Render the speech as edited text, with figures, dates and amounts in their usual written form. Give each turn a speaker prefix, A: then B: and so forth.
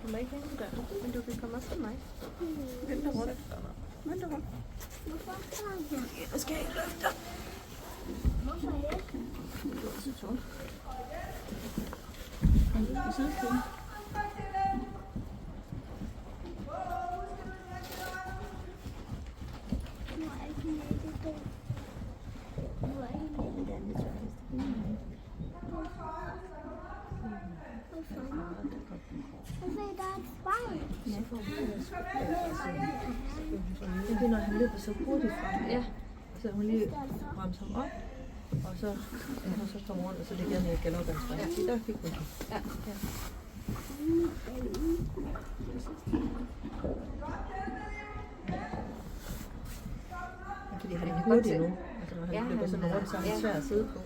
A: Du må ikke hænge der, men du kan komme op til mig. Vent rundt. Vent rundt. Jeg skal ikke løfte dig.
B: Hvorfor ikke?
A: Det er så tungt. Kom du på sidestolen?
B: Nu er ikke med det der. Nu er ikke med det der. Hvorfor er der et spejl?
A: Det er, når han løber så hurtigt frem. Ja. Så hun lige bremser ham op. Og så, så står hun rundt, og så ligger han i galopandstræk. Ja, der fik hun den. Ja. Fordi han er hurtig nu. Altså når han løber sådan rundt, så er han svær at sidde på.